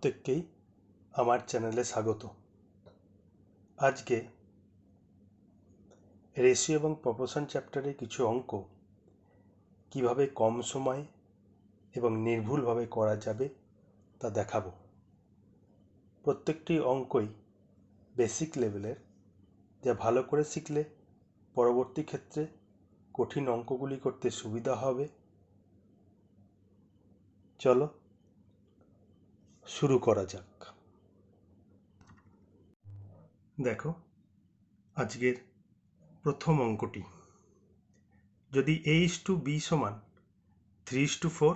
প্রত্যেককেই আমার চ্যানেলে স্বাগত। আজকে রেশিও এবং প্রপোর্শন চ্যাপ্টারে কিছু অঙ্ক কিভাবে কম সময়ে এবং নির্ভুলভাবে করা যাবে তা দেখাবো। প্রত্যেকটি অঙ্কই বেসিক লেভেলের, যা ভালো করে শিখলে পরবর্তী ক্ষেত্রে কঠিন অঙ্কগুলি করতে সুবিধা হবে। চলো শুরু করা যাক। দেখো আজকের প্রথম অঙ্কটি, যদি A/B সমান 3:4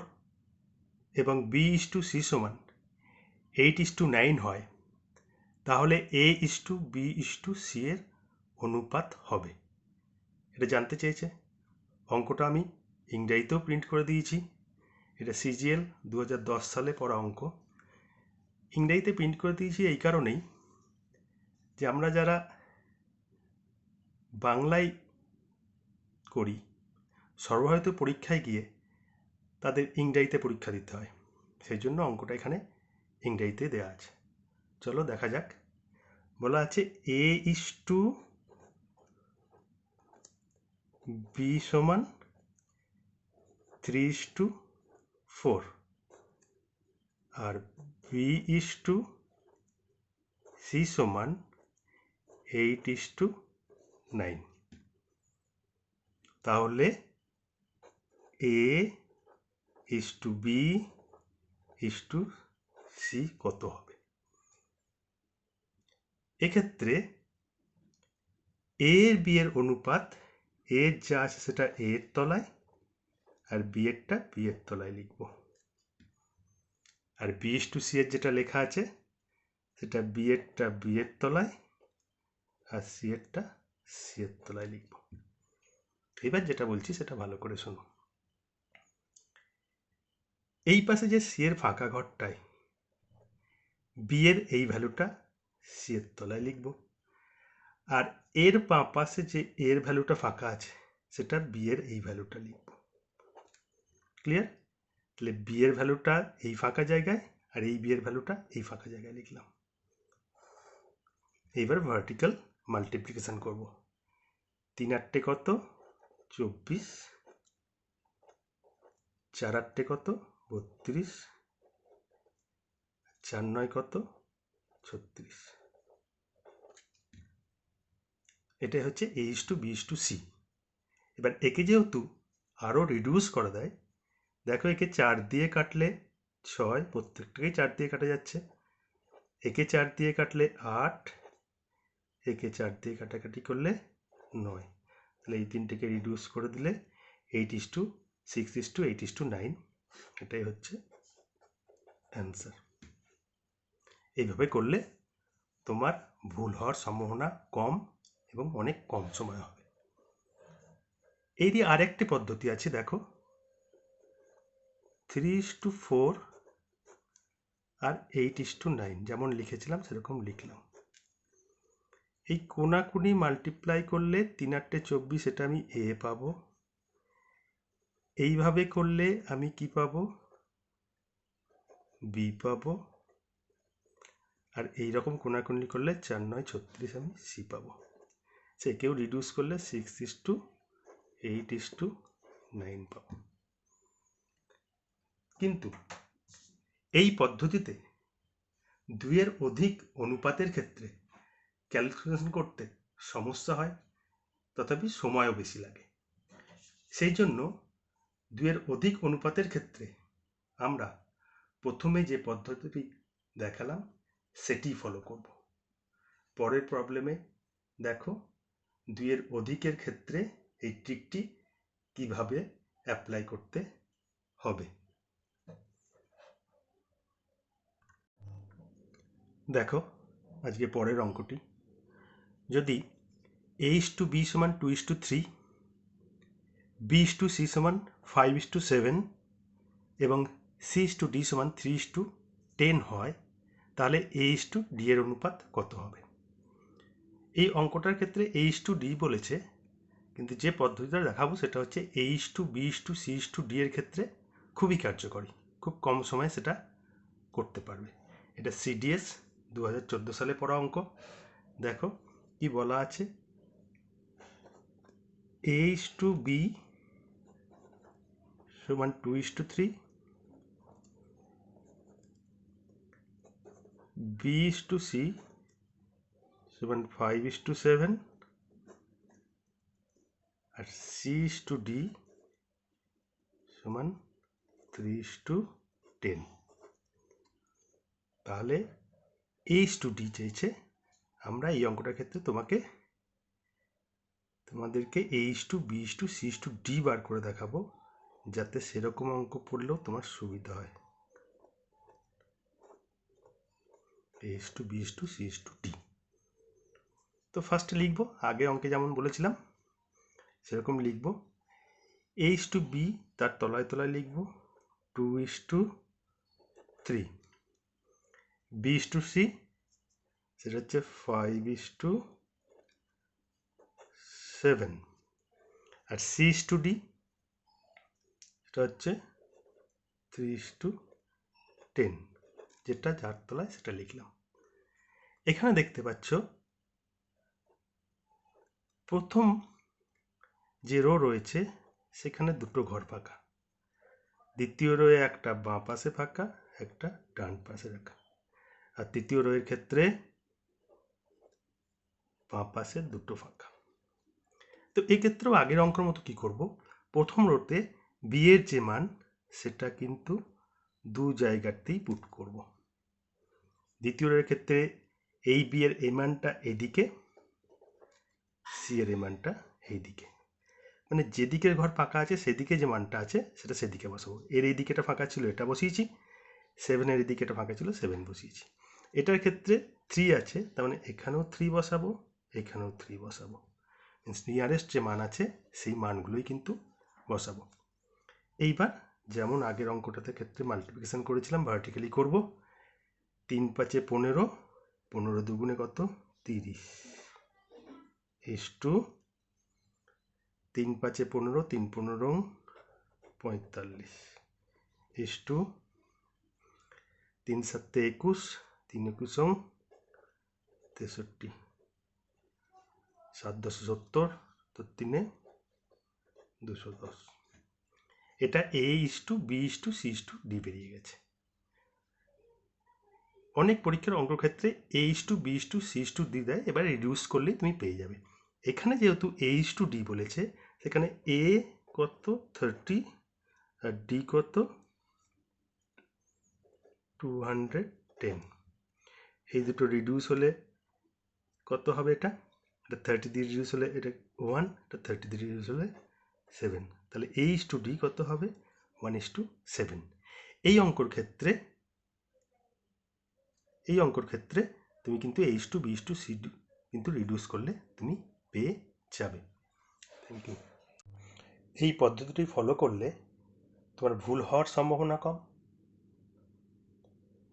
এবং B/C সমান 8:9 হয়, তাহলে A/B/C এর অনুপাত হবে। এটা জানতে চেয়েছে। অঙ্কটা আমি ইংরেজিতেও প্রিন্ট করে দিয়েছি। এটা CGL 2010 সালে পড়া অঙ্ক। ইংরেজিতে প্রিন্ট করে দিয়েছি এই কারণেই যে আমরা যারা বাংলায় করি, সর্বভারতীয় পরীক্ষায় গিয়ে তাদের ইংরেজিতে পরীক্ষা দিতে হয়, সেই জন্য অঙ্কটা এখানে ইংরেজিতে দেওয়া আছে। চলো দেখা যাক। বলা আছে A/B সমান 3:4 আর B/C সমান 8:9। তাহলে A/B/C কত হবে? এক্ষেত্রে A এর B এর অনুপাত, A এর যা আছে সেটা A এর তলায় আর B এরটা B এর তলায় লিখব, আর B/C এর যেটা লেখা আছে সেটা B এরটা B এর তলায় আর C এরটা C এর তলায় লিখব। এবার যেটা বলছি সেটা ভালো করে শোনো। এই পাশে যে C এর ফাঁকা ঘরটায় B এর এই ভ্যালুটা C এর তলায় লিখব, আর এর বাঁ পাশে যে এর ভ্যালুটা ফাঁকা আছে সেটা B এর এই ভ্যালুটা লিখব। ক্লিয়ার? তাহলে B এর ভ্যালুটা এই ফাঁকা জায়গায় আর এই B এর ভ্যালুটা এই ফাঁকা জায়গায় লিখলাম। এইবার ভার্টিক্যাল মাল্টিপ্লিকেশন করব। 3 কত? 24, 4 কত? 32, 4 কত? 36। এটাই হচ্ছে A/B/C। এবার একে যেহেতু আরও রিডিউস করা দেয়, দেখো একে 4 দিয়ে কাটলে 6, প্রত্যেকটাকেই 4 দিয়ে কাটা যাচ্ছে। একে 4 দিয়ে কাটলে 8, একে 4 দিয়ে কাটাকাটি করলে 9। তাহলে এই তিনটেকে রিডিউস করে দিলে 8:6:8:9, এটাই হচ্ছে অ্যান্সার। এইভাবে করলে তোমার ভুল হওয়ার সম্ভাবনা কম এবং অনেক কম সময় হবে। এই দিয়ে আরেকটি পদ্ধতি আছে, দেখো 3:4 আর 8:9 যেমন লিখেছিলাম সেরকম লিখলাম। এই কোনাকুনি মাল্টিপ্লাই করলে 3-8-24, এটা আমি A পাবো। এইভাবে করলে আমি কি পাবো? B পাবো। আর এইরকম কোনাকুনি করলে 4-9-36 আমি C পাবো। সে কেউ রিডিউস করলে 6:8:9 পাবো। কিন্তু এই পদ্ধতিতে 2-এর অধিক অনুপাতের ক্ষেত্রে ক্যালকুলেশন করতে সমস্যা হয়, তথাপি সময়ও বেশি লাগে। সেই জন্য 2-এর অধিক অনুপাতের ক্ষেত্রে আমরা প্রথমে যে পদ্ধতিটি দেখালাম সেটি ফলো করব। পরের প্রবলেমে দেখো 2-এর অধিকের ক্ষেত্রে এই ট্রিকটি কিভাবে অ্যাপ্লাই করতে হবে। দেখো আজকে পরের অঙ্কটি, যদি A/B সমান 2:3, B/C সমান 5:7 এবং C/D সমান 3:10 হয়, তাহলে A/D এর অনুপাত কত হবে? এই অঙ্কটার ক্ষেত্রে A/D বলেছে, কিন্তু যে পদ্ধতিটা দেখাবো সেটা হচ্ছে A/B/C/D এর ক্ষেত্রে খুবই কার্যকরী, খুব কম সময়ে সেটা করতে পারবে। এটা সিডিএস 2014 সালে পড়া অঙ্ক। দেখো কি বলা আছে, A:B সমান 2:3, B:C সমান 5:7, আর C:D সমান 3:10। তাহলে A:D চেয়েছে। আমরা এই অঙ্কটার ক্ষেত্রে তোমাদেরকে A:B:C:D বার করে দেখাবো, যাতে সেরকম অঙ্ক পড়লেও তোমার সুবিধা হয়। A:B:C:D। তো ফার্স্টে লিখবো, আগে অঙ্কে যেমন বলেছিলাম সেরকম লিখবো। A:B তার তলায় তলায় লিখবো 2:3। B:C সেটা হচ্ছে 5:7, আর C:D সেটা হচ্ছে 3:10, যেটা যার তলায় সেটা লিখলাম। এখানে দেখতে পাচ্ছ প্রথম যে রো রয়েছে সেখানে দুটো ঘর ফাঁকা, দ্বিতীয় রোয়ে একটা বাঁ পাশে ফাঁকা, একটা ডান পাশে রাখা, আর তৃতীয় রোয়ের ক্ষেত্রে বাঁ পাশে দুটো ফাঁকা। তো এক্ষেত্রেও আগের অঙ্কের মতো কি করব, প্রথম রোতে বি এর যে মান সেটা কিন্তু দু জায়গাতেই পুট করব। দ্বিতীয় রোয়ের ক্ষেত্রে এই বি এর এই মানটা এদিকে, সি এর এই মানটা এইদিকে, মানে যেদিকের ঘর ফাঁকা আছে সেদিকে যে মানটা আছে সেটা সেদিকে বসাবো। এর এই দিকেটা ফাঁকা ছিল, এটা বসিয়েছি। 7-এর এদিকে এটা ফাঁকা ছিল, 7 বসিয়েছি। এটার ক্ষেত্রে 3 আছে, তার মানে এখানেও 3 বসাবো, এখানেও 3 বসাবো। মিনস নিয়ারেস্ট যে মান আছে সেই মানগুলোই কিন্তু বসাবো। এইবার যেমন আগের অঙ্কটাতে ক্ষেত্রে মাল্টিপ্লিকেশন করেছিলাম, ভার্টিক্যালি করব। 3×5 = 15, 15 দুগুণে কত 30, ইস্টু 3×5 = 15, 3×15 = 45, ইস্টু 3×7 = 21, 3×21 = 63, 7×10 = 70, তো 3 210। এটা A:B:C:D বেরিয়ে গেছে। অনেক পরীক্ষার অঙ্কের ক্ষেত্রে A:B:C:D দেয়, এবার রিডিউস করলেই তুমি পেয়ে যাবে। এখানে যেহেতু A:D বলেছে, সেখানে A কত 30 আর D কত 210। এই দুটো রিডিউস হলে কত হবে, এটা 30 দিয়ে রিডিউস হলে এটা 1, এটা 30 দিয়ে রিডিউস হলে 7, তাহলে A:D কত হবে 1:7। এই অঙ্কর ক্ষেত্রে তুমি কিন্তু A:B:C:D কিন্তু রিডিউস করলে তুমি পেয়ে যাবে। Thank you. এই পদ্ধতিটি ফলো করলে তোমার ভুল হওয়ার সম্ভাবনা কম।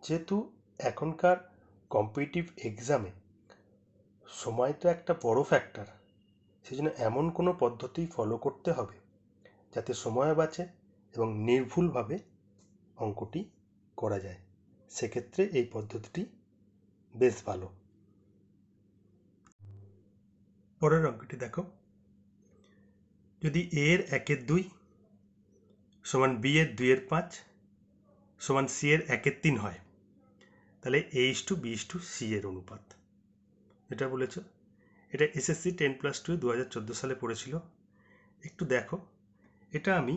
যেহেতু এখনকার কম্পিটিটিভ এক্সামে সময় তো একটা বড় ফ্যাক্টর, সেই জন্য এমন কোনো পদ্ধতি ফলো করতে হবে যাতে সময় বাঁচে এবং নির্ভুলভাবে অঙ্কটি করা যায়। সেক্ষেত্রে এই পদ্ধতিটি বেশ ভালো। পরের অঙ্কটি দেখো, যদি A-এর 1/2 সমান B-এর 2/5 সমান C-এর 1/3 হয়, তাহলে A:B:C এর অনুপাত। এটা বলেছ, এটা SSC 10+2 2014 সালে পড়েছিল। একটু দেখো, এটা আমি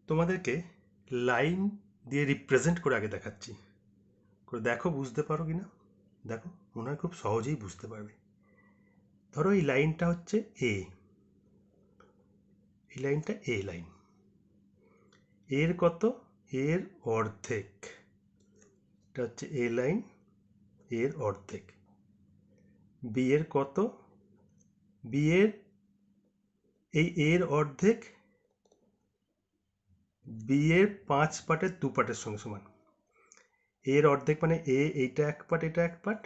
তোমাদেরকে লাইন দিয়ে রিপ্রেজেন্ট করে আগে দেখাচ্ছি, করে দেখো বুঝতে পারো কি না। দেখো, মনে হয় খুব সহজেই বুঝতে পারবে। ধরো এই লাইনটা হচ্ছে A, এই লাইনটা A লাইন। এর কত, এর অর্ধেক, এটা হচ্ছে A লাইন, এর অর্ধেক। বি এর কত, বি এর এই এর অর্ধেক বি এর 5 পার্টের 2 পার্টের সঙ্গে সমান। এর অর্ধেক মানে এইটা 1 পার্ট, এটা 1 পার্ট,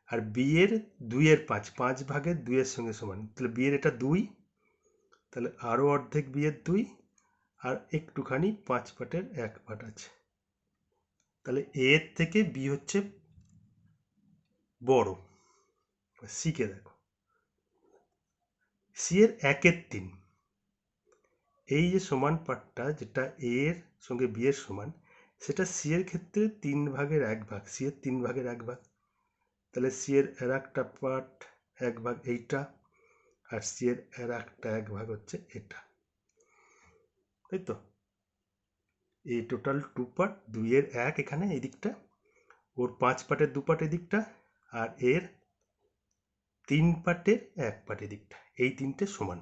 আর বি এর 2/5, 5 ভাগের 2 সঙ্গে সমান। তাহলে বি এর এটা 2, তাহলে আরও অর্ধেক বি এর 2, আর একটুখানি 5 পার্টের 1 পার্ট আছে, তাহলে এ এর থেকে বি হচ্ছে বড়। সি কে দেখো, সি এর 1/3, এই যে সমান পার্টটা যেটা এ এর সঙ্গে বি এর সমান, সেটা সি এর ক্ষেত্রে 3/1 সি এর 3/1, তাহলে সি এর আর একটা পার্ট 1/, এইটা, আর সি এর আর একটা 1/, হচ্ছে এটা, তাই তো। এই টোটাল 2 পার্ট, 2 এর 1 এখানে এই দিকটা, ওর 5 পার্টের 2 পার্ট এই দিকটা, আর এর 3 পার্টের 1 পার্ট এই দিকটা, এই তিনটে সমান।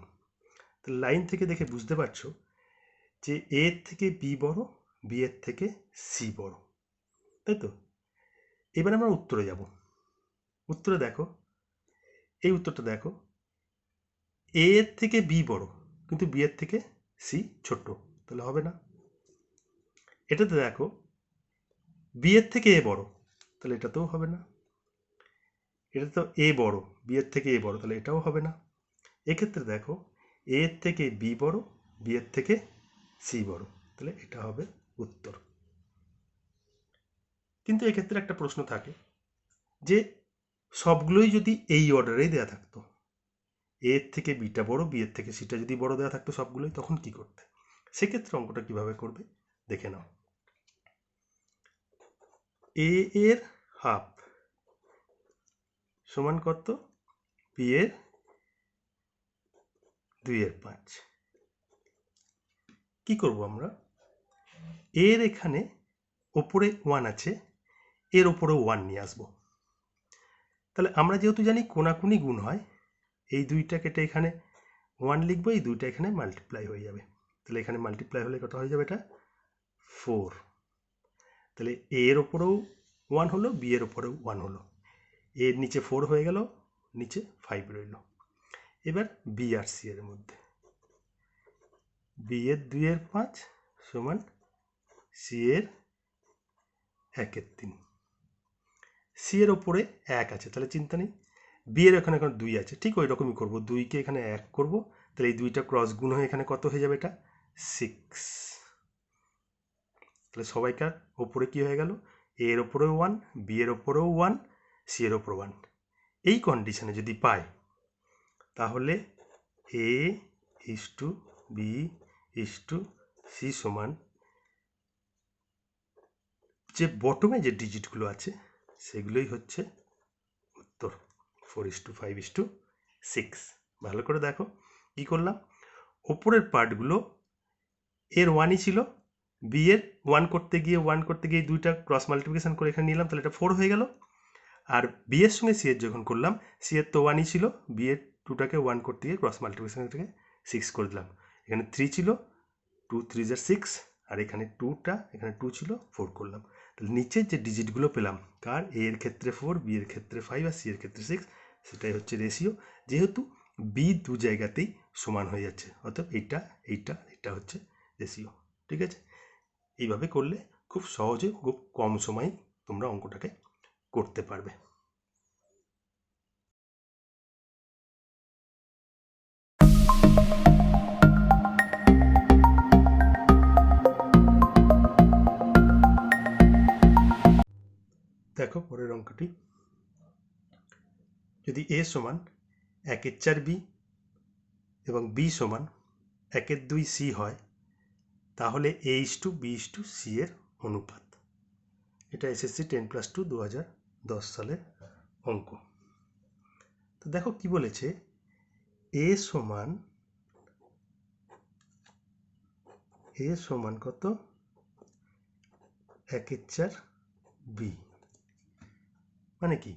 তো লাইন থেকে দেখে বুঝতে পারছো যে এ এর থেকে বি বড়, বি এর থেকে সি বড়, তাই তো। এবার আমরা উত্তরে যাব। উত্তরে দেখো, এই উত্তরটা দেখো, এ এর থেকে বি বড় কিন্তু বি এর থেকে সি ছোট, তাহলে হবে না। এটাতে দেখো বি এর থেকে এ বড়, তাহলে এটাতেও হবে না। এটা তো এ বড়, বি এর থেকে এ বড়, তাহলে এটাও হবে না। এক্ষেত্রে দেখো এ এর থেকে বি বড়, বি এর থেকে সি বড়, তাহলে এটা হবে উত্তর। কিন্তু এক্ষেত্রে একটা প্রশ্ন থাকে যে সবগুলোই যদি এই অর্ডারেই দেওয়া থাকতো, এ এর থেকে বিটা বড়, বি এর থেকে সিটা যদি বড় দেওয়া থাকতো সবগুলোই, তখন কি করতে? সেক্ষেত্রে অঙ্কটা কিভাবে করবে দেখে নাও। এ এর হাফ সমান কত? বি এর 2/5। কি করব আমরা? এর এখানে ওপরে 1 আছে, এর ওপরেও 1 নিয়ে আসবো। তাহলে আমরা যেহেতু জানি কোনাকুনি গুণ হয়, এই দুইটা কেটে এখানে 1 লিখবো, এই দুইটা এখানে মাল্টিপ্লাই হয়ে যাবে। তাহলে এখানে মাল্টিপ্লাই হলে কত হয়ে যাবে? এটা 4। তাহলে এ এর ওপরেও 1 হলো, বি এর ওপরেও 1 হলো, এর নিচে 4 হয়ে গেল, নিচে 5 রইল। এবার বি আর সি এর মধ্যে, বি এর 2/5 সমান সি এর 1/3। সি এর ওপরে 1 আছে, তাহলে চিন্তা নেই। বি এর এখানে 2 আছে, ঠিক ওই রকমই করবো, 2কে এখানে 1 করব, তাহলে এই দুইটা ক্রস গুণ হয়ে এখানে কত হয়ে যাবে? এটা 6। তাহলে সবাইকার ওপরে কি হয়ে গেল? এ এর ওপরেও 1, বি এর ওপরেও 1, সি এর ওপরে 1। এই কন্ডিশনে যদি পাই, তাহলে A is to B is to C সমান, যে বটমে যে ডিজিটগুলো আছে সেগুলোই হচ্ছে উত্তর। 4:5:6। ভালো করে দেখো কি করলাম। ওপরের পার্টগুলো এর 1ই ছিল, বি এর 1 করতে গিয়ে দুইটা ক্রস মাল্টিপ্লিকেশন করে এখানে নিলাম, তাহলে এটা 4 হয়ে গেল। আর বি এর সঙ্গে সি এর যখন করলাম, সি এর তো 1ই ছিল, বি এর 2টাকে 1 করতে গিয়ে ক্রস মাল্টিপ্লিকেশন থেকে 6 করে দিলাম। এখানে 3 ছিল, 2 3 6, আর এখানে 2টা, এখানে 2 ছিল, 4 করলাম। তাহলে নিচের যে ডিজিটগুলো পেলাম, কার? এ এর ক্ষেত্রে 4, বি এর ক্ষেত্রে 5, আর সি এর ক্ষেত্রে 6, সেটাই হচ্ছে রেশিও। যেহেতু বি দু জায়গাতেই সমান হয়ে যাচ্ছে, অর্থাৎ এটা হচ্ছে রেশিও। ঠিক আছে? এইভাবে করলে খুব সহজে, খুব কম সময়ে তোমরা অঙ্কটাকে করতে পারবে। দেখো পরের অঙ্কটি, যদি এ সমান 1/4 বি এবং বি সমান 1/2 সি হয়, তাহলে A is to B is to C এর অনুপাত। এটা এসএসসি 10+2 2010 সালের অঙ্ক। তো দেখো কি বলেছে, এ সমান কত? 1/4 বি, মানে কি?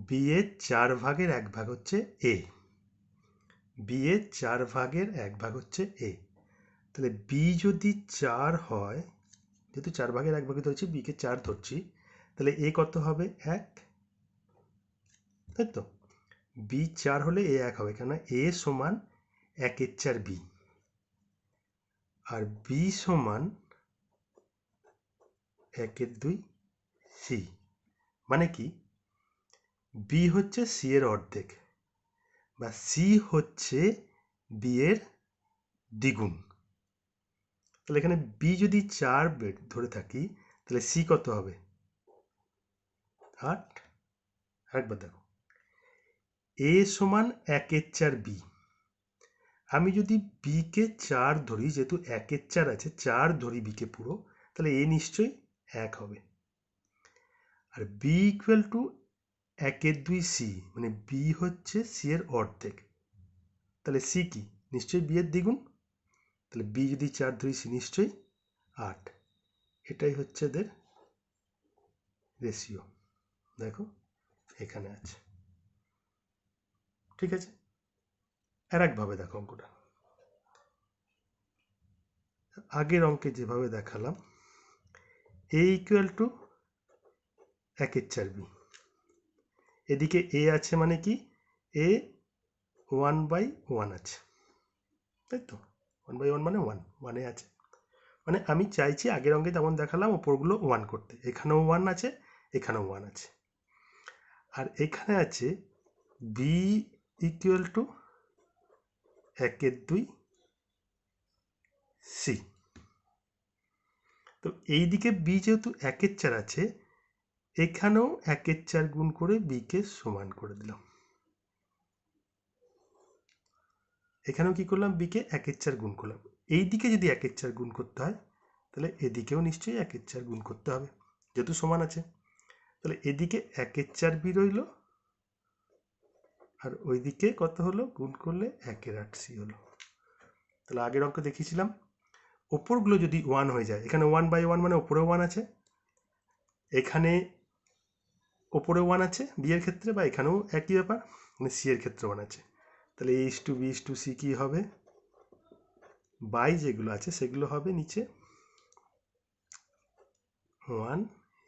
বি এর 4/1 হচ্ছে এ, বি এর 4/1 হচ্ছে এ। তাহলে বি যদি 4 হয়, যেহেতু 4/1 ধরছি, বিকে 4 ধরছি, তাহলে এ কত হবে? 1, তাই তো। বি 4 হলে এ 1 হবে, কেন? এ সমান 1/4 বি, আর বি সমান 1/2 সি। মানে কি? বি হচ্ছে সি এর অর্ধেক, বা সি হচ্ছে বি এর দ্বিগুণ। তাহলে এখানে বি যদি 4 ধরে থাকি, তাহলে সি কত হবে 8। আরেকবার দেখো এ সমান 1/4 বি। আমি যদি বিকে 4 ধরি, যেহেতু 1/4 আছে 4 ধরি বিকে পুরো, তাহলে এ নিশ্চয়ই 1 হবে। আর বি ইকুয়াল টু 1/2 সি, মানে বি হচ্ছে সি এর অর্ধেক। তাহলে সি কি নিশ্চয়ই বি এর দ্বিগুণ। তাহলে বি যদি 4 ধরি সি নিশ্চয়ই 8। এটাই হচ্ছে এদের রেশিও। দেখো এখানে আছে, ঠিক আছে। আর একভাবে দেখো অঙ্কটা, আগের অঙ্কে যেভাবে দেখালাম এ ইকুয়াল টু 1/4 বি। এদিকে এ আছে মানে কি এ 1/1 আছে, তাই তো 1/1 মানে 1 আছে। মানে আমি চাইছি আগের অঙ্কে যেমন দেখালাম ওপরগুলো 1 করতে, এখানেও 1 আছে এখানেও 1 আছে। আর এখানে আছে বি ইকুয়াল টু 1/2 সি। তো এই দিকে বি যেহেতু 1/4 আছে, এখানেও 1/4 গুণ করে বিকে সমান করে দিলাম। এখানেও কি করলাম বিকে 1/4 গুণ করলাম। এই দিকে যদি 1/4 গুণ করতে হয় তাহলে এদিকেও নিশ্চয়ই 1/4 গুণ করতে হবে, যেহেতু সমান আছে। তাহলে এদিকে 1/4 বি রইল, আর ওইদিকে কত হলো গুণ করলে 1/8 সি হলো। তাহলে আগের অঙ্ক দেখিয়েছিলাম ওপরগুলো যদি 1 হয়ে যায়, এখানে 1/1 মানে ওপরেও 1 আছে, এখানে ওপরে 1 আছে বি এর ক্ষেত্রে, বা এখানেও একই ব্যাপার, মানে সি এর ক্ষেত্রে 1 আছে। তাহলে A is to B is to C কী হবে, বাই যেগুলো আছে সেগুলো হবে নিচে 1,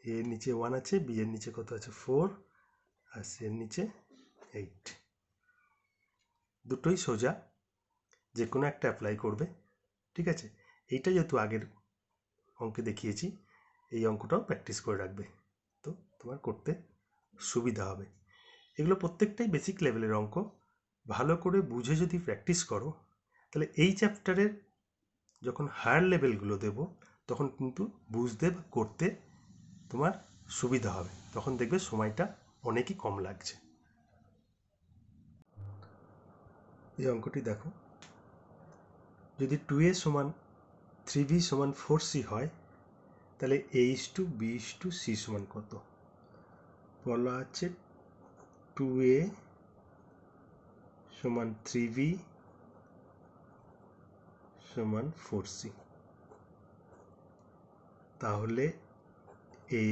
এর নিচে 1 আছে, বি এর নিচে কত আছে 4, আর সি এর নিচে 8। দুটোই সোজা, যে কোনো একটা অ্যাপ্লাই করবে, ঠিক আছে। এইটা যেহেতু আগের অঙ্কে দেখিয়েছি, এই অঙ্কটাও প্র্যাকটিস করে রাখবে, তো তোমার করতে সুবিধা হবে। এগুলো প্রত্যেকটাই বেসিক লেভেলের অঙ্ক, ভালো করে বুঝে যদি প্র্যাকটিস করো তাহলে এই চ্যাপ্টারের যখন হায়ার লেভেলগুলো দেব তখন কিন্তু বুঝতে বা করতে তোমার সুবিধা হবে, তখন দেখবে সময়টা অনেকই কম লাগছে। এই অঙ্কটি দেখো, যদি 2a সমান 3b সমান 4c হয় তাহলে a is to b is to c সমান কত। বলা আছে 2a সমান 3b সমান 4c, তাহলে a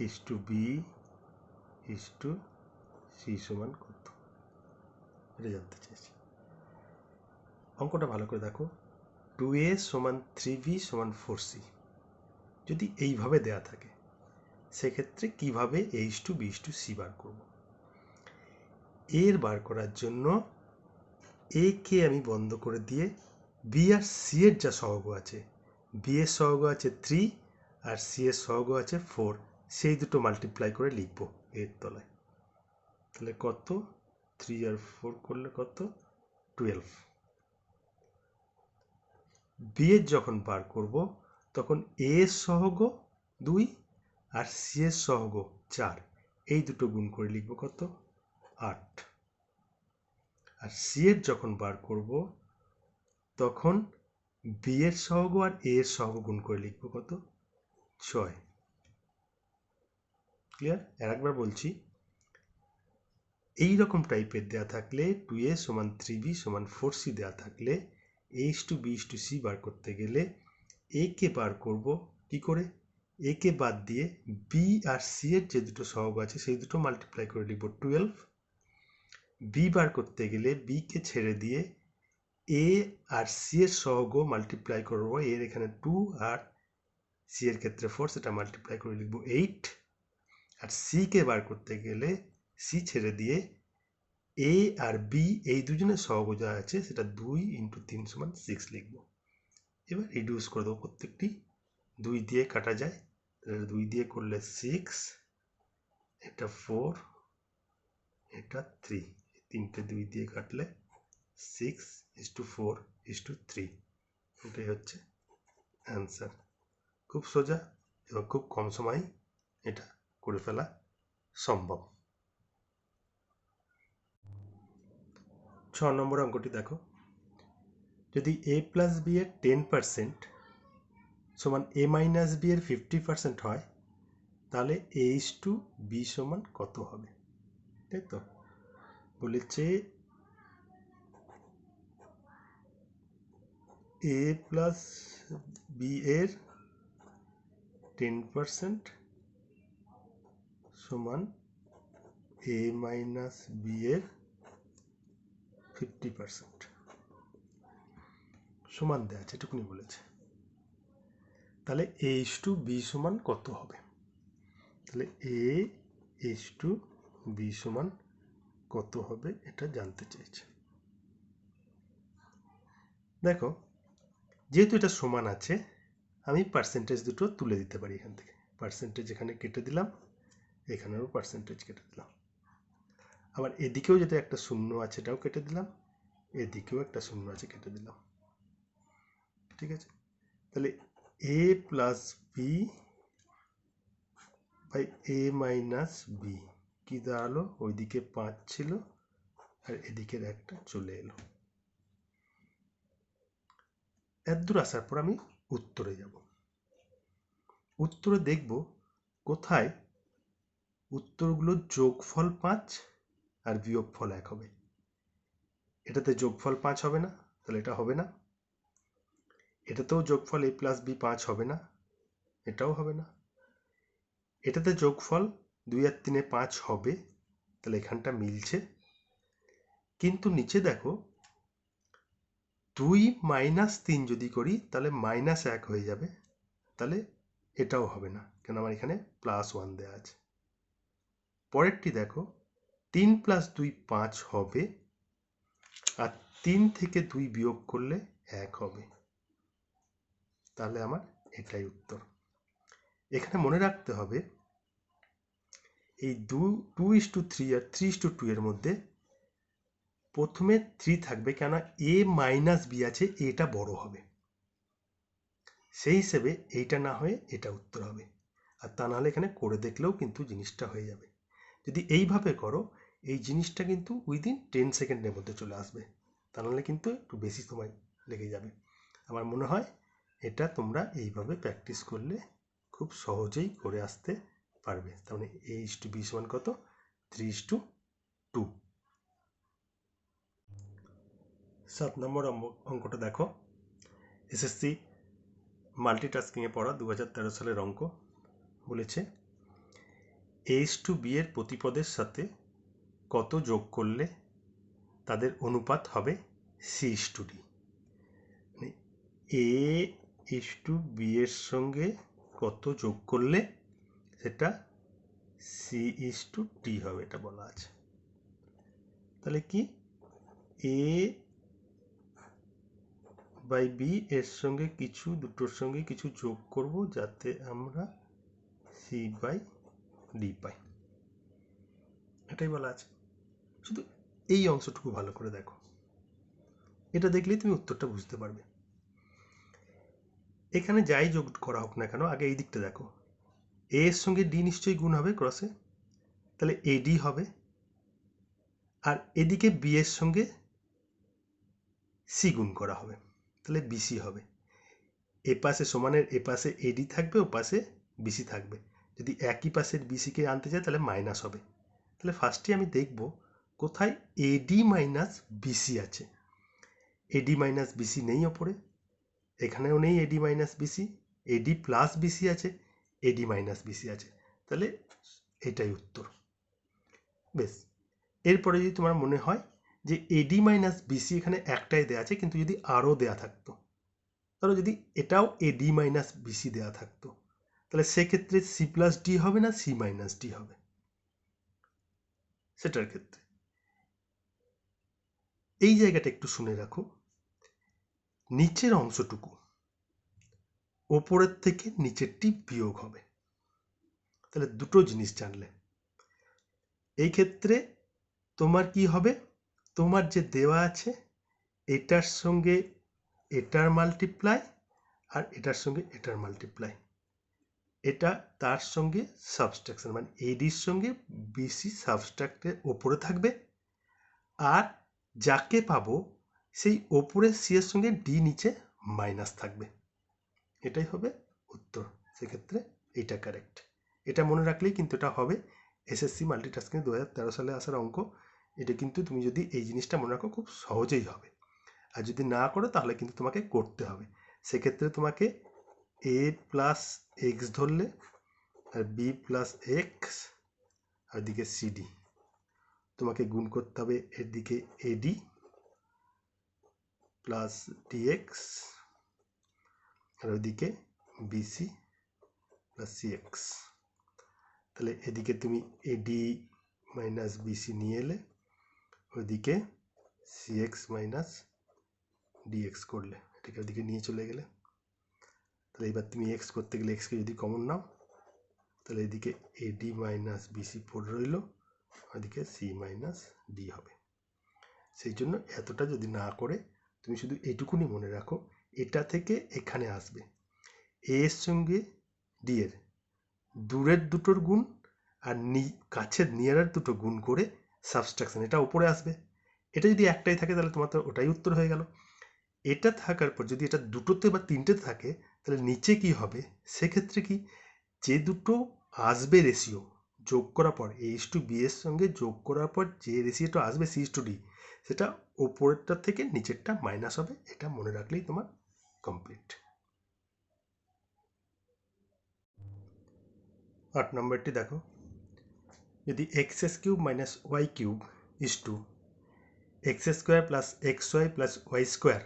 is to b is to c সমান কত, এটা জানতে চাইছি। অঙ্কটা ভালো করে দেখো, 2a সমান 3b সমান 4c যদি এইভাবে দেয়া থাকে সেক্ষেত্রে কিভাবে a is to b is to c বার করব। এর বার করার জন্য এ কে আমি বন্ধ করে দিয়ে বি আর সি এর যা সহগ আছে, বি এর সহগ আছে 3 আর সি এর সহগ আছে 4, সেই দুটো মাল্টিপ্লাই করে লিখব এর তলায়। তাহলে কত 3 আর 4 করলে কত 12। বি এর যখন বার করব তখন এ এর সহগ 2 আর সি এর সহগ 4, এই দুটো গুণ করে লিখব কত 8। আর সি এর যখন বার করব তখন বি এর সহগ আর এ এর সহগ গুণ করে লিখব কত 6। ক্লিয়ার? আর একবার বলছি, এই রকম টাইপের দেয়া থাকলে 2a সমান 3b সমান 4c দেয়া থাকলে a is to b is to c বার করতে গেলে a কে বার করব কি করে, a কে বাদ দিয়ে b আর c এর যে দুটো সহগ আছে সেই দুটো মাল্টিপ্লাই করে লিখব 12। b বার করতে গেলে b কে ছেড়ে দিয়ে a আর c এর সহগ মাল্টিপ্লাই করব, এর এখানে 2 আর c এর ক্ষেত্রে 4, সেটা মাল্টিপ্লাই করে লিখব 8। আর c কে বার করতে গেলে c ছেড়ে দিয়ে a আর b এই দুজনের সহগ যা আছে সেটা 2 × 3 সমান 6 লিখব। এবার রিডিউস করে দেবো, প্রত্যেকটি 2 দিয়ে কাটা যায়, 2 দিয়ে করলে 6, এটা 4, এটা 3, তিনটে 2 দিয়ে কাটলে 6:4:3, এটাই হচ্ছে অ্যান্সার। খুব সোজা। এবং খুব কম সময়ে এটা করে ফেলা সম্ভব। 6 নম্বর অঙ্কটি দেখো, যদি a প্লাস বি এর 10% সমান a মাইনাস বি এর 50% হয়, তাহলে a/b সমান কত হবে? তাই তো বলেছে a প্লাস বি এর 10% সমান a মাইনাস বি এর 50% সমান দেওয়া আছে, এটুকুনি বলেছে। তাহলে a/b সমান কত হবে? তাহলে a/b সমান কত হবে এটা জানতে চেয়েছে। দেখো, যেহেতু এটা সমান আছে, আমি পার্সেন্টেজ দুটো তুলে দিতে পারি এখান থেকে। পার্সেন্টেজ এখানে কেটে দিলাম, এখানেও পার্সেন্টেজ কেটে দিলাম। আবার এদিকেও যেটা একটা শূন্য আছে এটাও কেটে দিলাম, এদিকেও একটা শূন্য আছে কেটে দিলাম। ঠিক আছে, তাহলে a plus b by a minus b কি দাঁড়ালো? ওইদিকে 5 ছিল আর এদিকের একটা চলে এলো। এতদূর আসার পর আমি উত্তরে যাব। উত্তরে দেখব কোথায় উত্তরগুলোর যোগফল 5 আর বিয়োগফল 1 হবে। এটাতে যোগফল 5 হবে না, তাহলে এটা হবে না। এটাতেও যোগফল a প্লাস বি 5 হবে না, এটাও হবে না। এটাতে যোগফল 2 আর 3 5 হবে, তাহলে এখানটা মিলছে। কিন্তু নিচে দেখো 2 মাইনাস 3 যদি করি তাহলে মাইনাস 1 হয়ে যাবে, তাহলে এটাও হবে না, কেন আমার এখানে +1 দেওয়া আছে। পরেরটি দেখো 3 প্লাস 2 5 হবে, আর 3 থেকে 2 বিয়োগ করলে 1 হবে, তাহলে আমার এটাই উত্তর। এখানে মনে রাখতে হবে এই 2:3 আর 3:2 এর মধ্যে প্রথমে 3 থাকবে, কেন a মাইনাস বি আছে, এটা বড় হবে, সেই হিসেবে এইটা না হয়ে এটা উত্তর হবে। আর তা নাহলে এখানে করে দেখলেও কিন্তু জিনিসটা হয়ে যাবে। যদি এইভাবে করো এই জিনিসটা কিন্তু উইদিন 10 সেকেন্ডের মধ্যে চলে আসবে, তা নাহলে কিন্তু একটু বেশি সময় লেগে যাবে। আমার মনে হয় এটা তোমরা এইভাবে প্র্যাকটিস করলে খুব সহজেই করে আসতে পারবে। তার মানে a/b সমান কত? 3:2। 7 নম্বর অঙ্কটা দেখো, এসএসসি মাল্টিটাস্কিংয়ে পড়া 2013 সালের অঙ্ক। বলেছে a/b এর প্রতিপদের সাথে কত যোগ করলে তাদের অনুপাত হবে c/d। মানে a/b এর সঙ্গে কত যোগ করলে সেটা c/d হবে, এটা বলা আছে। তাহলে কি a বাই বি এর সঙ্গে দুটোর সঙ্গে কিছু যোগ করব যাতে আমরা c/d পাই, এটাই বলা আছে। শুধু এই অংশটুকু ভালো করে দেখো, এটা দেখলেই তুমি উত্তরটা বুঝতে পারবে। এখানে যাই যোগ করা হোক না কেন, আগে এই দিকটা দেখো, a এর সঙ্গে d নিশ্চয়ই গুণ হবে ক্রসে, তাহলে ad হবে। আর এদিকে b এর সঙ্গে c গুণ করা হবে, তাহলে bc হবে। এ পাশে সমানের এ পাশে ad থাকবে, ও পাশে bc থাকবে। যদি একই পাশের bc কে আনতে চাই তাহলে মাইনাস হবে। তাহলে ফার্স্টে আমি দেখব কোথায় ad মাইনাস bc আছে। ad মাইনাস bc নেই ওপরে, এখানেও নেই ad minus bc, ad plus bc আছে, ad মাইনাস bc আছে, তাহলে এটাই উত্তর। বেশ, এরপরে যদি তোমার মনে হয় যে ad মাইনাস bc এখানে একটাই দেওয়া আছে, কিন্তু যদি আরও দেওয়া থাকতো, ধরো যদি এটাও ad মাইনাস bc দেওয়া থাকতো, তাহলে সেক্ষেত্রে c প্লাস d হবে না c মাইনাস d হবে। সেটার ক্ষেত্রে এই জায়গাটা একটু শুনে রাখো, নিচের অংশটুকু ওপরের থেকে নিচেরটি বিয়োগ হবে, তাহলে দুটো জিনিস জানলে। এই ক্ষেত্রে তোমার কি হবে, তোমার যে দেওয়া আছে এটার সঙ্গে এটার মাল্টিপ্লাই আর এটার সঙ্গে এটার মাল্টিপ্লাই, এটা তার সঙ্গে সাবস্ট্রাকশন, মানে এডির সঙ্গে বিসি সাবস্ট্রাক্টের ওপরে থাকবে, আর যাকে পাবো সেই ওপরের সি এর সঙ্গে ডি নিচে মাইনাস থাকবে। এটাই হবে উত্তর। সেক্ষেত্রে এটা কারেক্ট। এটা মনে রাখলেই কিন্তু এটা হবে এসএসসি মাল্টিটাস্কিং 2013 সালে আসার অঙ্ক। এটা কিন্তু তুমি যদি এই জিনিসটা মনে রাখো খুব সহজেই হবে, আর যদি না করো তাহলে কিন্তু তোমাকে করতে হবে। সেক্ষেত্রে তোমাকে এ প্লাস এক্স ধরলে, আর বি প্লাস এক্স, আর দিকে সিডি তোমাকে গুণ করতে হবে এর দিকে এডি প্লাস ডিএক্স, আর ওইদিকে বিসি প্লাস সিএক্স। তাহলে এদিকে তুমি এডি মাইনাস বিসি নিয়ে এলে, ওইদিকে সিএক্স মাইনাস ডিএক্স করলে, এটাকে ওইদিকে নিয়ে চলে গেলে। তাহলে এবার তুমি এক্স করতে গেলে এক্সকে যদি কমন নাও, তাহলে এদিকে এডি মাইনাস বিসি পড়ে রইল, ওইদিকে সি মাইনাস ডি হবে। সেই জন্য এতটা যদি না করে তুমি শুধু এইটুকুনি মনে রাখো, এটা থেকে এখানে আসবে এ এর সঙ্গে ডি এর দূরের দুটোর গুণ, আর কাছের নিয়ারের দুটো গুণ করে সাবস্ট্রাকশন এটা উপরে আসবে। এটা যদি একটাই থাকে তাহলে তোমার তো ওটাই উত্তর হয়ে গেল। এটা থাকার পর যদি এটা দুটোতে বা তিনটেতে থাকে তাহলে নিচে কি হবে, সেক্ষেত্রে কি, যে দুটো আসবে রেশিও যোগ করার পর এইচ টু বি এর সঙ্গে যোগ করার পর যে রেশিওটা আসবে সি টু ডি, সেটা ওপরেরটা থেকে নিচেরটা মাইনাস হবে। এটা মনে রাখলেই তোমার কমপ্লিট। 8 নম্বরটি দেখো, যদি x s cube minus y cube is to x square plus x Y plus Y square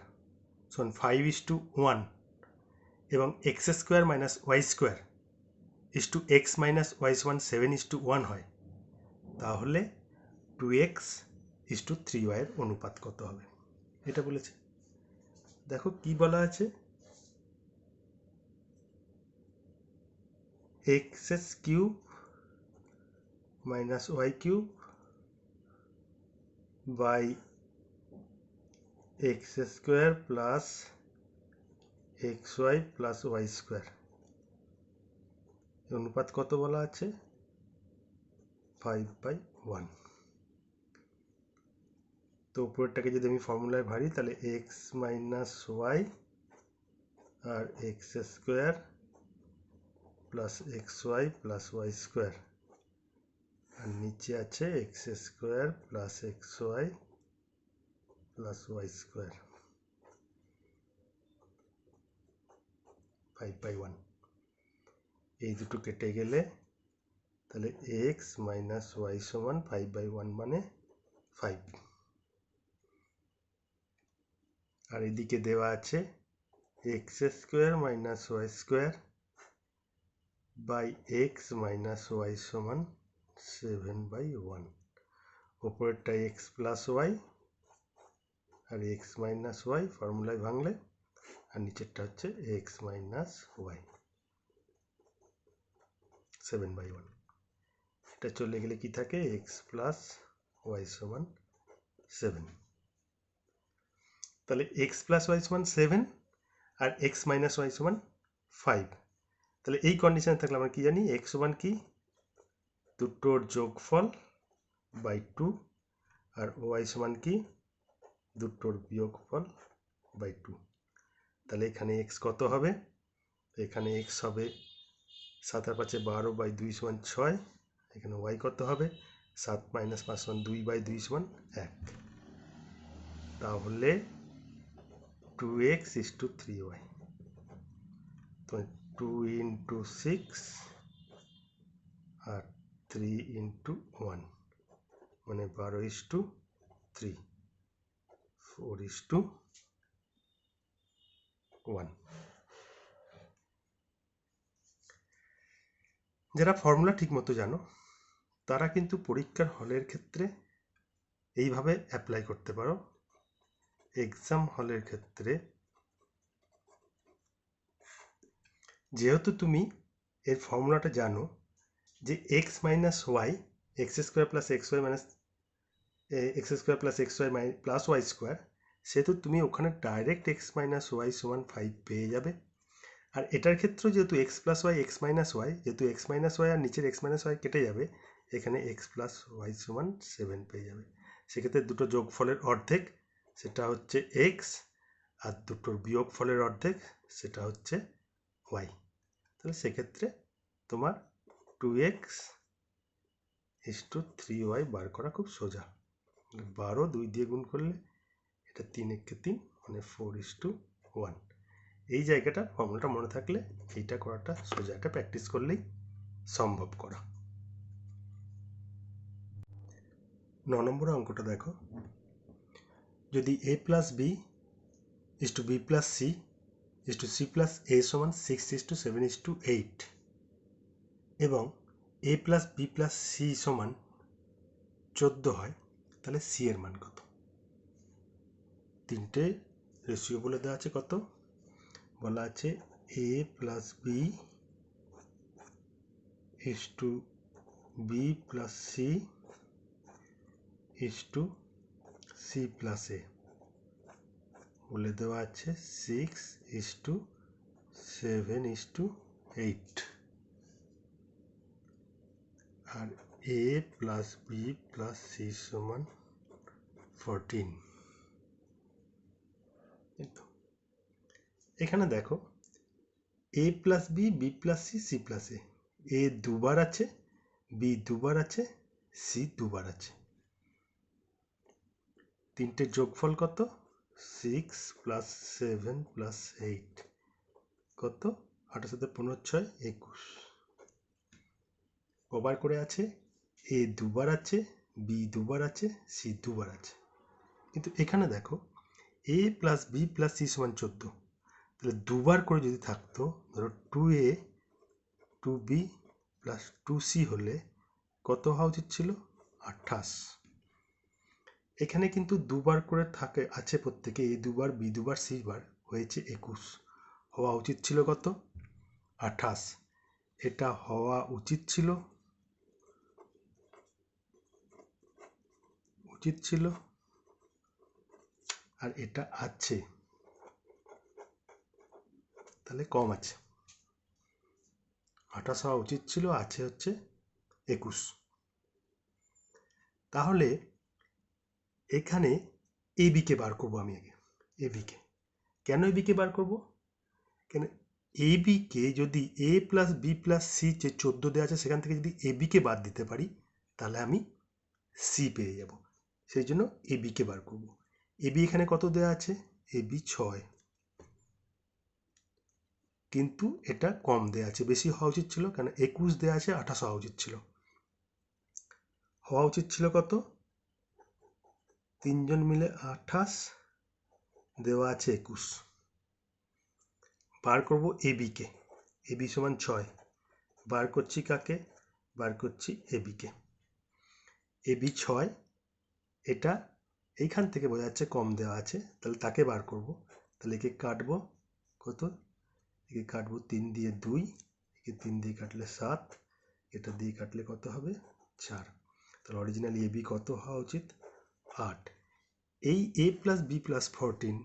সমান 5:1 এবং x square minus y square is to x minus y সমান 7:1 হয়, তাহলে 2x ইস টু 3y এর অনুপাত কত হবে, এটা বলেছে। দেখো কি বলা আছে, x cube minus y cube by x square plus x Y plus Y square, অনুপাত কত বলা আছে, 5/1। তো উপরেরটাকে যদি আমি ফর্মুলায় ভারি তাহলে এক্স মাইনাস ওয়াই আর X square plus x Y plus Y square, আর নিচে আছে x square plus x Y plus Y square 5/1। এই দুটো কেটে গেলে তাহলে এক্স মাইনাস ওয়াই সমান 5/1 মানে 5। আর এদিকে দেওয়া আছে x square minus y square by x minus y সমান 7/1। ওপরেরটা এক্স প্লাস ওয়াই আর এক্স মাইনাস ওয়াই ফর্মুলায় ভাঙলে, আর নিচেরটা হচ্ছে এক্স মাইনাস ওয়াই 7/1। এটা চলে গেলে কি থাকে, এক্স প্লাস ওয়াই সমান 7। তাহলে এক্স প্লাস ওয়াই সমান 7 আর এক্স মাইনাস ওয়াই সমান 5। তাহলে এই কন্ডিশনে থাকলে আমরা কি জানি, এক্স সমান কি, দুটোর যোগফল বাই 2, আর ওয়াই সমান কি, দুটোর বিয়োগফল বাই 2। তাহলে এখানে এক্স কত হবে, এখানে এক্স হবে 7 আর 5 12/2 সমান 6। এখানে ওয়াই কত হবে, 7 মাইনাস 5 সমান 2/2 সমান 1। তাহলে 2x ইস টু 3y, তো 2 ইন্টু 6 আর 3 ইন্টু 1 মানে 12:3, 4:1। যারা ফর্মুলা ঠিক মতো জানো তারা কিন্তু পরীক্ষার হলের ক্ষেত্রে এইভাবে অ্যাপ্লাই করতে পারো। এক্সাম হলের ক্ষেত্রে যেহেতু তুমি এর ফর্মুলাটা জানো যে x minus y x square plus x y minus x square plus x Y plus Y square, সেহেতু তুমি ওখানে ডাইরেক্ট এক্স মাইনাস ওয়াই সমান 5 পেয়ে যাবে। আর এটার ক্ষেত্রে যেহেতু x plus y x minus y, যেহেতু এক্স মাইনাস ওয়াই আর নিচের এক্স মাইনাস ওয়াই কেটে যাবে, এখানে এক্স প্লাস ওয়াই সমান 7 পেয়ে যাবে। সেক্ষেত্রে দুটো যোগফলের অর্ধেক সেটা হচ্ছে এক্স, আর দুটোর বিয়োগফলের অর্ধেক সেটা হচ্ছে ওয়াই। তাহলে সেক্ষেত্রে তোমার 2x = 3y বার করা খুব সোজা। 12 2 দিয়ে গুণ করলে এটা 3 একে 3 মানে 4:1। এই জায়গাটা ফর্মুলাটা মনে থাকলে এইটা করাটা সোজা, এটা প্র্যাকটিস করলেই সম্ভব করা। 9 নম্বরের অঙ্কটা দেখো, যদি a plus B = b plus C = c plus a সমান 6:7:8 এবং a plus B plus C সমান 14 হয়, তাহলে সি এর মান কত? তিনটে রেশিও বলে দেওয়া আছে, কত বলা আছে a plus B = b plus C = c plus a, বলে দেওয়া আছে 6:7:8 আর a plus B plus C সমান 14। এখানে দেখো a plus B B plus C C plus A দুবার আছে, বি দুবার আছে, সি দুবার আছে। তিনটে যোগফল কত? 6 + 7 + 8 কত? 8 7 15 6 21। কবার করে আছে? এ দুবার আছে, বি দুবার আছে, সি দুবার আছে। কিন্তু এখানে দেখো a plus B plus C সমান 14, তাহলে দুবার করে যদি থাকতো, ধরো 2a 2b প্লাস 2c হলে কত হওয়া উচিত ছিল? 28। এখানে কিন্তু দুবার করে থাকে আছে, প্রত্যেকে a দুবার বি দুবার সি বার, হয়েছে 21। হওয়া উচিত ছিল কত? 28। এটা হওয়া উচিত ছিল আর এটা আছে, তাহলে কম আছে। 28 হওয়া উচিত ছিল, আছে হচ্ছে 21। তাহলে এখানে এবিকে বার করব আমি আগে। এবিকে কেন এবিকে বার করব? কেন এবিকে যদি a plus B plus c যে 14 দেওয়া আছে সেখান থেকে যদি এবিকে বাদ দিতে পারি, তাহলে আমি সি পেয়ে যাব। সেই জন্য এবিকে বার করব। এবি এখানে কত দেওয়া আছে? এবি 6, কিন্তু এটা কম দেওয়া আছে, বেশি হওয়া উচিত ছিল, কেন 21 দেওয়া আছে, 28 হওয়া উচিত ছিল। হওয়া উচিত ছিল কত? তিনজন মিলে 28, দেওয়া আছে 21। বার করব এবিকে। এবি সমান 6, বার করছি কাকে? বার করছি এবিকে। এবি 6, এটা এইখান থেকে বোঝা যাচ্ছে কম দেওয়া আছে, তাহলে তাকে বার করব। তাহলে একে কাটবো, কত? একে কাটবো 3 দিয়ে 2, একে 3 দিয়ে কাটলে 7, এটা দিয়ে কাটলে কত হবে? 4। তাহলে অরিজিনালি এবি কত হওয়া উচিত? 8। এই a প্লাস বি প্লাস 14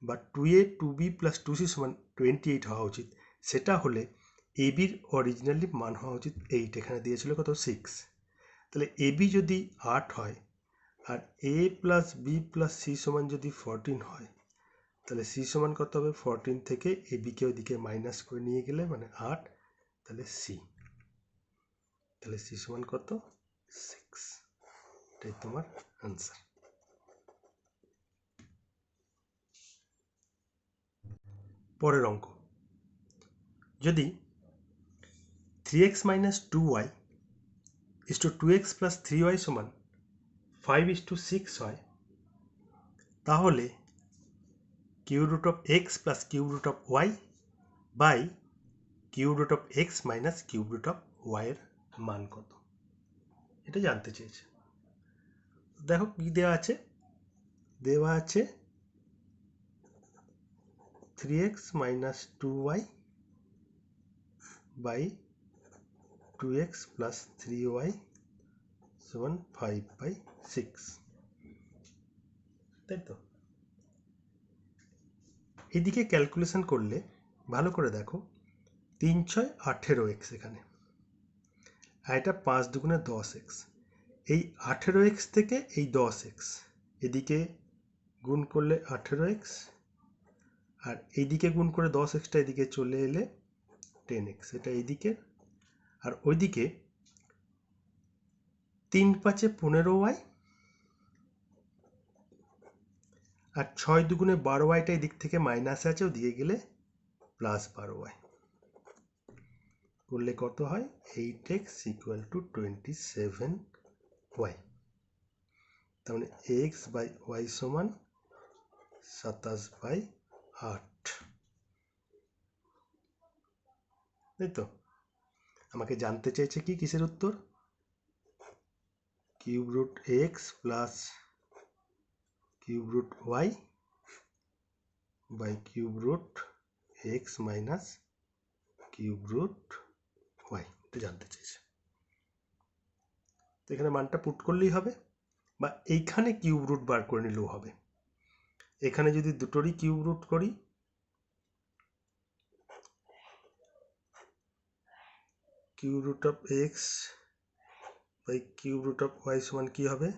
বা 2a 2b প্লাস 2c সমান 28 হওয়া উচিত। সেটা হলে এবির অরিজিনালি মান হওয়া উচিত 8, এখানে দিয়েছিল কত? 6। তাহলে এবি যদি 8 হয় আর a plus B plus C সমান যদি 14 হয়, তাহলে সি সমান কত হবে? 14 থেকে এবিকে ওইদিকে মাইনাস করে নিয়ে গেলে মানে 8, তাহলে সি। তাহলে সি সমান কত? 6। এটাই তোমার আনসার। পরের অঙ্ক, যদি 3x - 2y = 2x + 3y সমান 5:6 হয়, তাহলে q√x + q√y by q√x - q√y এর মান কত? এটা জানতে চেয়েছে। দেখো কি দেওয়া আছে? দেওয়া আছে 3x - 2y by 2x + 3y সমান 5/6, তাই তো? এদিকে ক্যালকুলেশন করলে ভালো করে দেখো, 3 6 18x এখানে, আর এটা 5 দুগুণে 10x। এই 18x থেকে এই 10x এদিকে গুণ করলে 18x, আর এইদিকে গুণ করে 10xটা এদিকে চলে এলে 10x, এটা এইদিকে। আর ওইদিকে 3 5 15y, আর 6 দুগুণে 12yটা এদিক থেকে মাইনাস আছে, ওদিকে গেলে প্লাস 12y করলে কত হয়? 8x equal to 27y। তার মানে x বাই y সমান 27/8। তাই তো? আমাকে জানতে চাইছে কি, কিসের উত্তর? Cube root x plus cube root y by cube root x minus cube root y, এটা জানতে চাইছে। তো এখানে মানটা পুট করলেই হবে, বা এইখানে কিউব রুট বার করে নিলেও হবে। এখানে যদি দুটোরই কিউব রুট করি, cube root of x by cube root of y সমান কি হবে?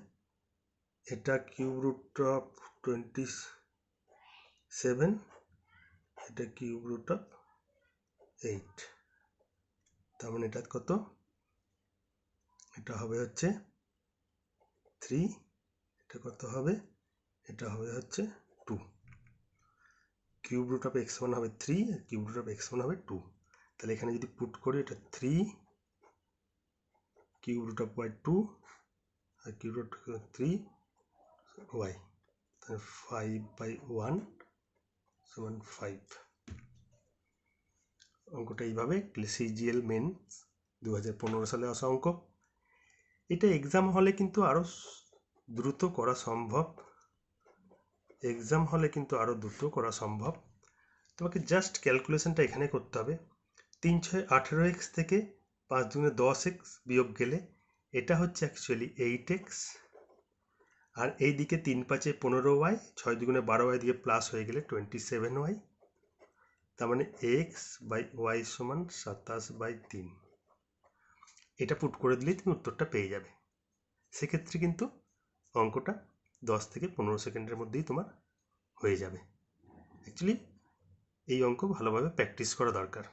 এটা কিউব রুট অফ 27, এটা কিউব রুট অফ 8। তার মানে এটা কত? এটা হবে হচ্ছে 3, এটা কত হবে? এটা হবে হচ্ছে 2। Cube root of X one হবে 3, আর cube root of X one হবে 2। তাহলে এখানে যদি পুট করি, এটা 3 কিউব রুট অফ ওয়াই 2, আর কিউব রুট 3 ওয়াই, তাহলে 5/1 সমান 5। অঙ্কটা এইভাবে সিজিএল মেন 2015 সালে আসা অঙ্ক। এটা এক্সাম হলে কিন্তু আরও দ্রুত করা সম্ভব। তোমাকে জাস্ট ক্যালকুলেশনটা এখানে করতে হবে। 3 6 18x থেকে 5 দুগুণে 10x বিয়োগ গেলে এটা হচ্ছে অ্যাকচুয়ালি 8x, আর এই দিকে 3 5 15y, 6 দুগুণে 12y দিকে প্লাস হয়ে গেলে 27y। তার মানে x বাই ওয়াই সমান 27/3। এটা পুট করে দিলেই তুমি উত্তরটা পেয়ে যাবে। সেক্ষেত্রে কিন্তু অঙ্কটা 10 থেকে 15 সেকেন্ডের মধ্যেই তোমার হয়ে যাবে। অ্যাকচুয়ালি এই অঙ্ক ভালোভাবে প্র্যাকটিস করা দরকার,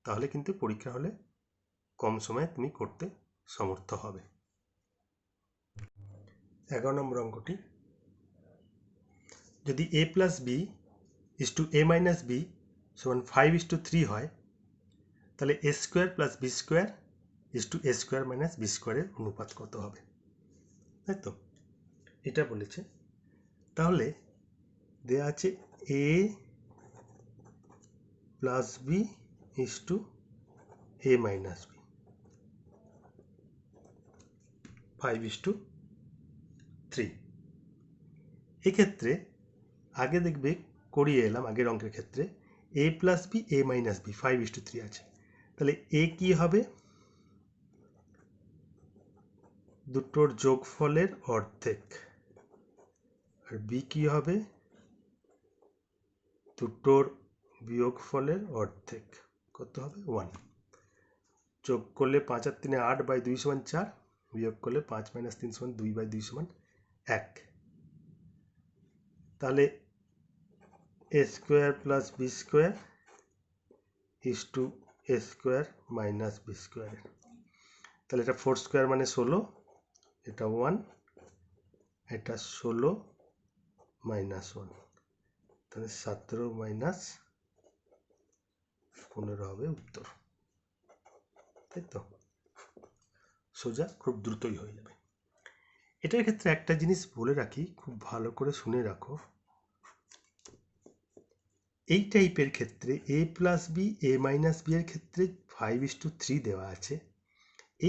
তাহলে কিন্তু পরীক্ষা হলে কম সময়ে তুমি করতে সমর্থ হবে। 11 নম্বর অঙ্কটি, যদি a plus b is to a minus b সমান 5:3 হয়, তাহলে a square plus b square is to a square minus b স্কোয়ারের অনুপাত কত হবে? তাই তো, এটা বলেছে। তাহলে দেওয়া আছে a plus b is to a minus b, 5:3। এক্ষেত্রে আগে দেখবে করিয়ে এলাম, আগের অঙ্কের ক্ষেত্রে a plus b a minus b 5:3 আছে। তাহলে a কি হবে? দুটোর যোগফলের অর্ধেক। আর বি কি হবে? দুটোর বিয়োগফলের অর্ধেক। কত হবে? 1। যোগ করলে 5 আর 3 8 বাই 2 সমান 4, বিয়োগ করলে 5 মাইনাস 3 সমান 2/2 সমান 1। তাহলে a square plus b square is to a square minus b square. তাহলে এটা 4 স্কোয়ার মানে 16, এটা 1, এটা 16 মাইনাস 1, তাহলে 17 মাইনাস 15 হবে উত্তর। তাই তো, সোজা, খুব দ্রুতই হয়ে যাবে। এটার ক্ষেত্রে একটা জিনিস বলে রাখি, খুব ভালো করে শুনে রাখো। এই টাইপের ক্ষেত্রে a plus b a minus b এর ক্ষেত্রে 5:3 দেওয়া আছে।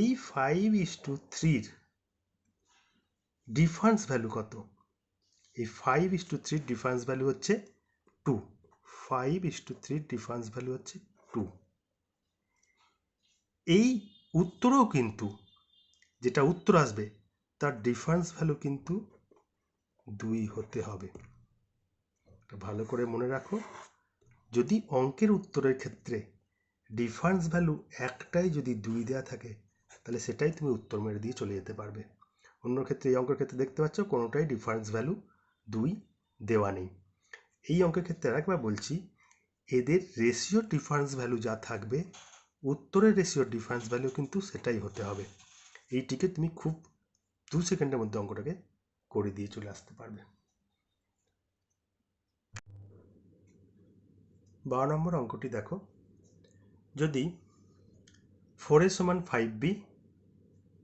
এই 5:3 ডিফারেন্স ভ্যালু কত? এই 5:3 ডিফারেন্স ভ্যালু হচ্ছে 2। 5:3 ডিফারেন্স ভ্যালু হচ্ছে 2। এই উত্তরেও কিন্তু যেটা উত্তর আসবে তার ডিফারেন্স ভ্যালু কিন্তু 2 হতে হবে। ভালো করে মনে রাখো, যদি অঙ্কের উত্তরের ক্ষেত্রে ডিফারেন্স ভ্যালু একটাই যদি 2 দেওয়া থাকে তাহলে সেটাই তুমি উত্তর মেরে দিয়ে চলে যেতে পারবে। অন্য ক্ষেত্রে এই অঙ্কের ক্ষেত্রে দেখতে পাচ্ছ কোনোটাই ডিফারেন্স ভ্যালু 2 দেওয়া নেই। এই অঙ্কের ক্ষেত্রে আরেকবার বলছি, এদের রেশিও ডিফারেন্স ভ্যালু যা থাকবে উত্তরের রেশিও ডিফারেন্স ভ্যালু কিন্তু সেটাই হতে হবে। এইটিকে তুমি খুব 2 সেকেন্ডের মধ্যে অঙ্কটাকে করে দিয়ে চলে আসতে পারবে। 12 নম্বর অঙ্কটি দেখো, যদি 4a সমান 5b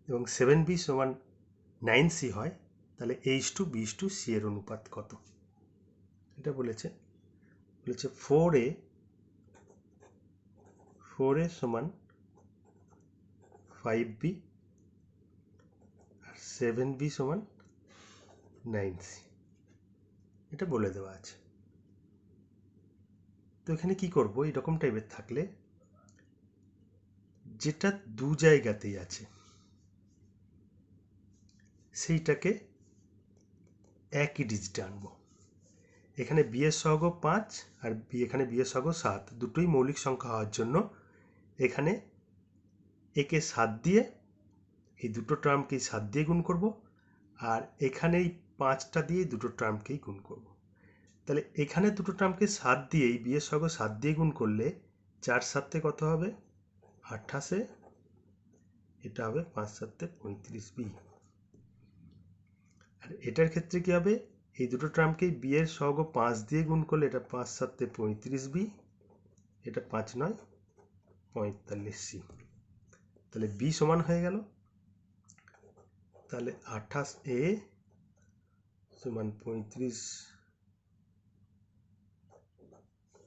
এবং 7b সমান 9c হয় তাহলে h/b/c এর অনুপাত কত? এটা বলেছে 4a সমান 5b আর 7b সমান 9c, এটা বলে দেওয়া আছে। তো এখানে কি করব, এরকম টাইপের থাকলে যেটা দু জায়গাতেই আছে সেইটাকে একই ডিজিটে আনবো। এখানে বি এর সহগ 5 আর এখানে বি এর সহগ 7, দুটোই মৌলিক সংখ্যা হওয়ার জন্য এখানে একে 7 দিয়ে, এই দুটো টার্মকেই 7 দিয়ে গুণ করব, আর এখানে এই 5টা দিয়ে দুটো টার্মকেই গুণ করব। তাহলে এখানে দুটো টার্মকে 7 দিয়ে, এই বি এর সহগ 7 দিয়ে গুণ করলে 4 7 কত হবে 28, এটা হবে 5 7 35b। আর এটার ক্ষেত্রে কি হবে, এই দুটো টার্মকে বি এর সহগ 5 দিয়ে গুণ করলে এটা 5 7 35b, এটা 5 9 45c। তাহলে বি সমান হয়ে গেল, তাহলে 28a সমান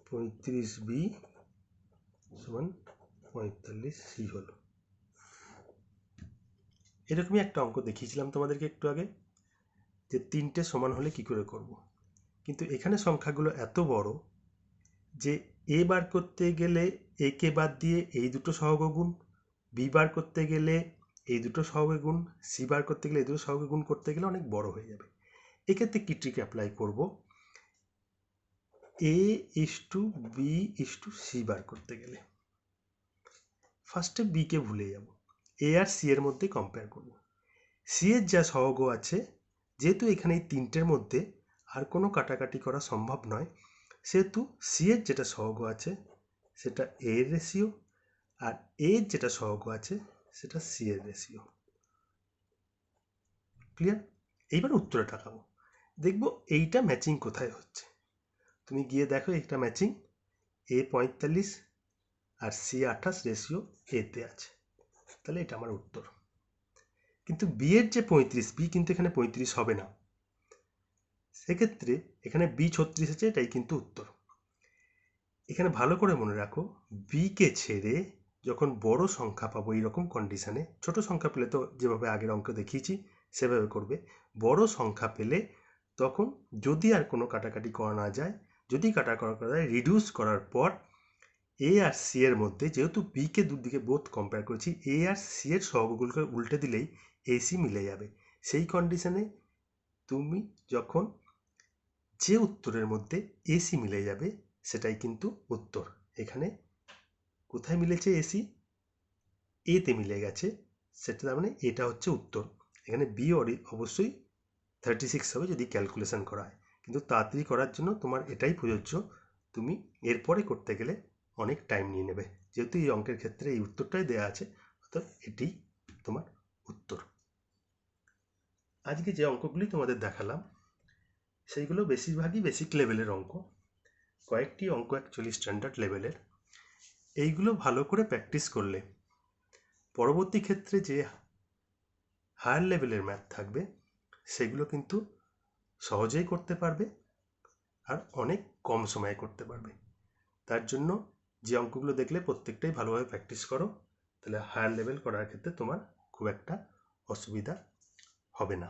35b সমান 45c হলো। এরকমই একটা অঙ্ক দেখিয়েছিলাম তোমাদেরকে একটু আগে, যে 3টে সমান হলে কি করে করব। কিন্তু এখানে সংখ্যাগুলো এত বড় যে এ বার করতে গেলে এ কে বাদ দিয়ে এই দুটো সহগ গুণ, বি বার করতে গেলে এই দুটো সহগ গুণ, সি বার করতে গেলে এই দুটো সহগ গুণ করতে গেলে অনেক বড় হয়ে যাবে। এক্ষেত্রে কি ট্রিক অ্যাপ্লাই করব, a/b/c বার করতে গেলে ফার্স্টে বি কে ভুলে যাব, এ আর সি এর মধ্যে কম্পেয়ার করব। সি এর যা সহগ আছে, যেহেতু এখানে এই 3টের মধ্যে আর কোনো কাটাকাটি করা সম্ভব নয়, সেহেতু সি এর যেটা সহগ আছে সেটা এ এর রেশিও, আর এ এর যেটা সহগ আছে সেটা সি এর রেশিও। ক্লিয়ার? এইবার উত্তরে তাকাবো, দেখবো এইটা ম্যাচিং কোথায় হচ্ছে। তুমি গিয়ে দেখো এইটা ম্যাচিং, এ 45 আর সি 28 রেশিও এতে আছে, তাহলে এটা আমার উত্তর। কিন্তু বি এর যে 35, বি কিন্তু এখানে 35 হবে না, সেক্ষেত্রে এখানে বি 36 আছে, এটাই কিন্তু উত্তর। এখানে ভালো করে মনে রাখো, বি কে ছেড়ে যখন বড় সংখ্যা পাবো এইরকম কন্ডিশনে, ছোট সংখ্যা পেলে তো যেভাবে আগের অঙ্ক দেখিয়েছি সেভাবে করবে, বড় সংখ্যা পেলে তখন যদি আর কোনো কাটাকাটি করা না যায়, যদি কাটাকাটি করা যায়, রিডিউস করার পর এ আর সি এর মধ্যে, যেহেতু বি কে দুদিকে বোথ কম্পেয়ার করেছি, এ আর সি এর সহগগুলোকে উল্টে দিলেই এসি মিলে যাবে। সেই কন্ডিশনে তুমি যখন যে উত্তরের মধ্যে এসি মিলে যাবে সেটাই কিন্তু উত্তর। এখানে কোথায় মিলেছে এসি, এতে মিলে গেছে, সেটা তার মানে এটা হচ্ছে উত্তর। এখানে বি অবশ্যই 36 হবে যদি ক্যালকুলেশন করা হয়, কিন্তু তাড়াতাড়ি করার জন্য তোমার এটাই প্রযোজ্য, তুমি এরপরে করতে গেলে অনেক টাইম নিয়ে নেবে। যেহেতু এই অঙ্কের ক্ষেত্রে এই উত্তরটাই দেওয়া আছে, অর্থাৎ এটি তোমার উত্তর। আজকে যে অঙ্কগুলি তোমাদের দেখালাম সেইগুলো বেশিরভাগই বেসিক লেভেলের অঙ্ক, কয়েকটি অঙ্ক অ্যাকচুয়ালি স্ট্যান্ডার্ড লেভেলের। এইগুলো ভালো করে প্র্যাকটিস করলে পরবর্তী ক্ষেত্রে যে হায়ার লেভেলের ম্যাথ থাকবে সেগুলো কিন্তু সহজেই করতে পারবে আর অনেক কম সময়ে করতে পারবে। তার জন্য যে অঙ্কগুলো দেখলে প্রত্যেকটাই ভালোভাবে প্র্যাকটিস করো, তাহলে হায়ার লেভেল করার ক্ষেত্রে তোমার খুব একটা অসুবিধা হবে না।